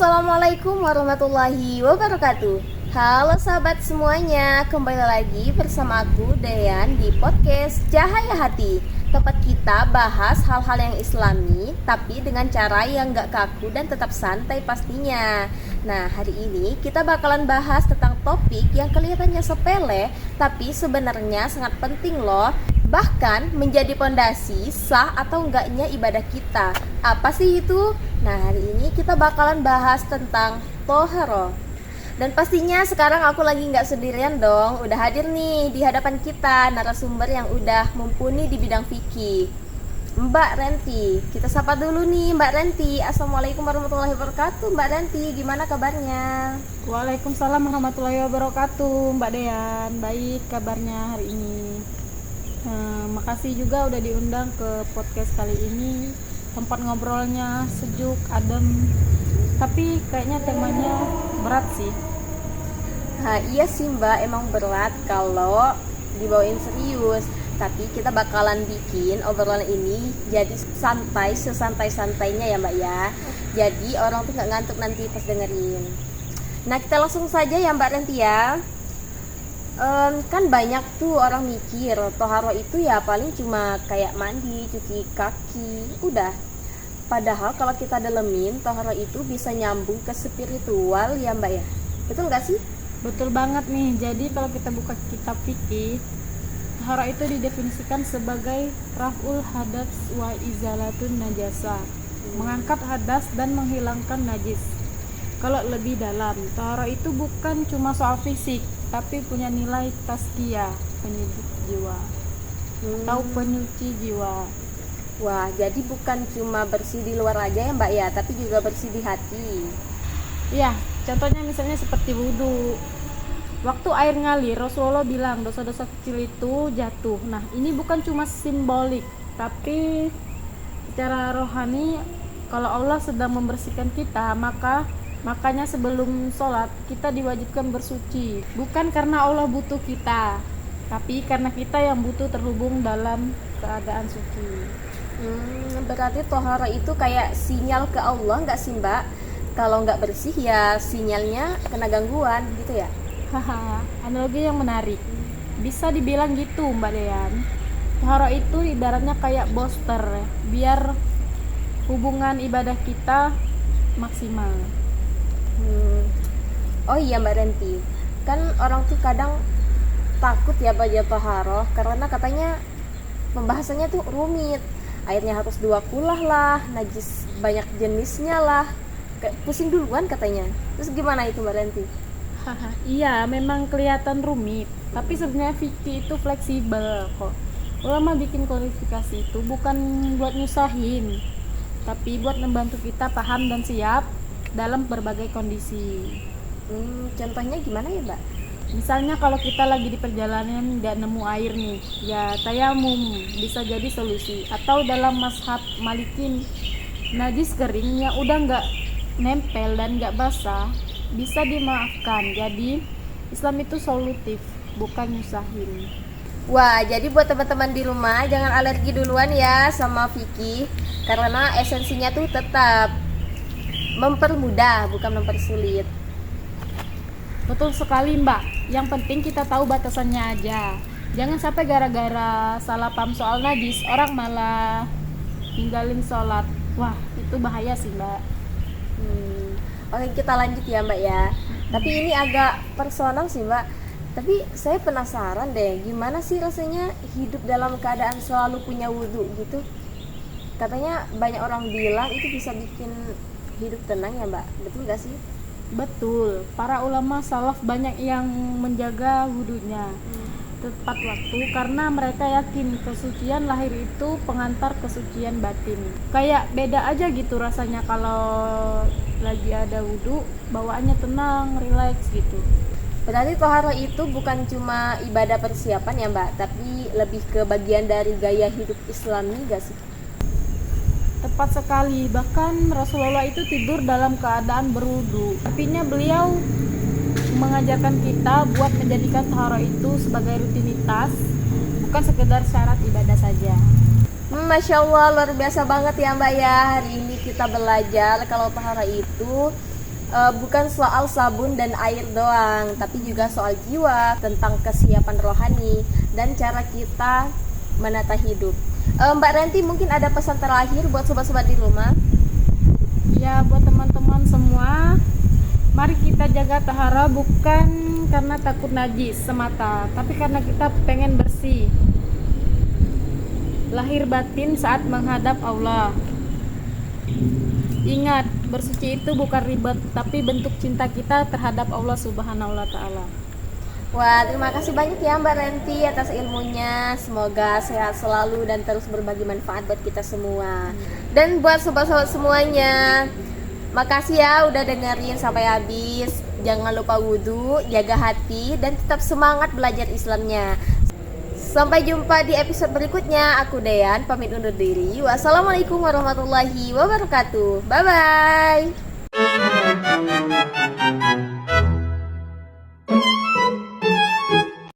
Assalamualaikum warahmatullahi wabarakatuh. Halo sahabat semuanya, kembali lagi bersama aku Dayan di podcast Cahaya Hati. Tempat kita bahas hal-hal yang islami tapi dengan cara yang gak kaku dan tetap santai pastinya. Nah, hari ini kita bakalan bahas tentang topik yang kelihatannya sepele tapi sebenarnya sangat penting loh. Bahkan menjadi pondasi sah atau enggaknya ibadah kita. Apa sih itu? Nah, hari ini kita bakalan bahas tentang toharo. Dan pastinya sekarang aku lagi nggak sendirian dong. Udah hadir nih di hadapan kita narasumber yang udah mumpuni di bidang fikih, Mbak Renti. Kita sapa dulu nih Mbak Renti. Assalamualaikum warahmatullahi wabarakatuh. Mbak Renti, gimana kabarnya? Waalaikumsalam warahmatullahi wabarakatuh, Mbak Dean. Baik kabarnya hari ini. Makasih juga udah diundang ke podcast kali ini. Tempat ngobrolnya sejuk, adem. Tapi kayaknya temanya berat sih. Nah, iya sih Mbak, emang berat kalau dibawain serius. Tapi kita bakalan bikin obrolan ini jadi santai, sesantai-santainya ya Mbak ya. Jadi orang tuh gak ngantuk nanti pas dengerin. Nah, kita langsung saja ya Mbak Renti ya. Kan banyak tuh orang mikir toharo itu ya paling cuma kayak mandi, cuci kaki, udah. Padahal kalau kita dalemin, toharo itu bisa nyambung ke spiritual ya Mbak ya. Betul gak sih? Betul banget nih. Jadi kalau kita buka kitab fikih, toharo itu didefinisikan sebagai raf'ul hadas wa izalatun najasa, mengangkat hadas dan menghilangkan najis. Kalau lebih dalam, toharo itu bukan cuma soal fisik, tapi punya nilai tazkiyah, penyejuk jiwa atau penyuci jiwa. Wah, jadi bukan cuma bersih di luar aja ya Mbak ya, tapi juga bersih di hati. Iya, contohnya misalnya seperti wudhu. Waktu air ngalir, Rasulullah bilang dosa-dosa kecil itu jatuh. Nah, ini bukan cuma simbolik, tapi secara rohani, kalau Allah sedang membersihkan kita, makanya sebelum sholat kita diwajibkan bersuci. Bukan karena Allah butuh kita, tapi karena kita yang butuh terhubung dalam keadaan suci. Berarti tohara itu kayak sinyal ke Allah nggak sih Mbak? Kalau nggak bersih ya sinyalnya kena gangguan gitu ya? Haha, analogi yang menarik. Bisa dibilang gitu Mbak Dean. Tohara itu ibaratnya kayak booster, biar hubungan ibadah kita maksimal. Oh iya Mbak Renti, kan orang tuh kadang takut ya baca toharo karena katanya pembahasannya tuh rumit. Airnya harus 2 kulah lah, najis banyak jenisnya lah, kayak pusing duluan katanya. Terus gimana itu Mbak Renti? Iya, memang kelihatan rumit, tapi sebenarnya fikih itu fleksibel kok. Ulama bikin kualifikasi itu bukan buat nyusahin, tapi buat membantu kita paham dan siap dalam berbagai kondisi. Contohnya gimana ya Mbak? Misalnya kalau kita lagi di perjalanan nggak nemu air nih, ya tayamum bisa jadi solusi. Atau dalam mazhab Malikin, najis kering yang udah nggak nempel dan nggak basah bisa dimaafkan. Jadi Islam itu solutif, bukan nyusahin. Wah, jadi buat teman-teman di rumah jangan alergi duluan ya sama fikih, karena esensinya tuh tetap mempermudah bukan mempersulit. Betul sekali Mbak, yang penting kita tahu batasannya aja. Jangan sampai gara-gara salah paham soal najis orang malah tinggalin sholat. Wah, itu bahaya sih Mbak. Oke, kita lanjut ya Mbak ya. Tapi ini agak personal sih Mbak. Tapi saya penasaran deh, gimana sih rasanya hidup dalam keadaan selalu punya wudhu gitu? Katanya banyak orang bilang itu bisa bikin hidup tenang ya Mbak. Betul gak sih? Betul, para ulama salaf banyak yang menjaga wudhunya tepat waktu karena mereka yakin kesucian lahir itu pengantar kesucian batin. Kayak beda aja gitu rasanya kalau lagi ada wudhu, bawaannya tenang, rileks gitu. Berarti toharo itu bukan cuma ibadah persiapan ya Mbak, tapi lebih ke bagian dari gaya hidup Islami gak sih? Tepat sekali, bahkan Rasulullah itu tidur dalam keadaan berwudu. Artinya beliau mengajarkan kita buat menjadikan toharo itu sebagai rutinitas, bukan sekedar syarat ibadah saja. Masya Allah, luar biasa banget ya Mbak ya. Hari ini kita belajar kalau toharo itu bukan soal sabun dan air doang, tapi juga soal jiwa, tentang kesiapan rohani dan cara kita menata hidup. Mbak Renti, mungkin ada pesan terakhir buat sobat-sobat di rumah? Ya, buat teman-teman semua, mari kita jaga tahara bukan karena takut najis semata, tapi karena kita pengen bersih lahir batin saat menghadap Allah. Ingat, bersuci itu bukan ribet, tapi bentuk cinta kita terhadap Allah Subhanahu wa Ta'ala. Wah, terima kasih banyak ya Mbak Renti atas ilmunya. Semoga sehat selalu dan terus berbagi manfaat buat kita semua. Dan buat sobat-sobat semuanya, makasih ya udah dengerin sampai habis. Jangan lupa wudhu, jaga hati, dan tetap semangat belajar Islamnya. Sampai jumpa di episode berikutnya. Aku Dean, pamit undur diri. Wassalamualaikum warahmatullahi wabarakatuh. Bye-bye.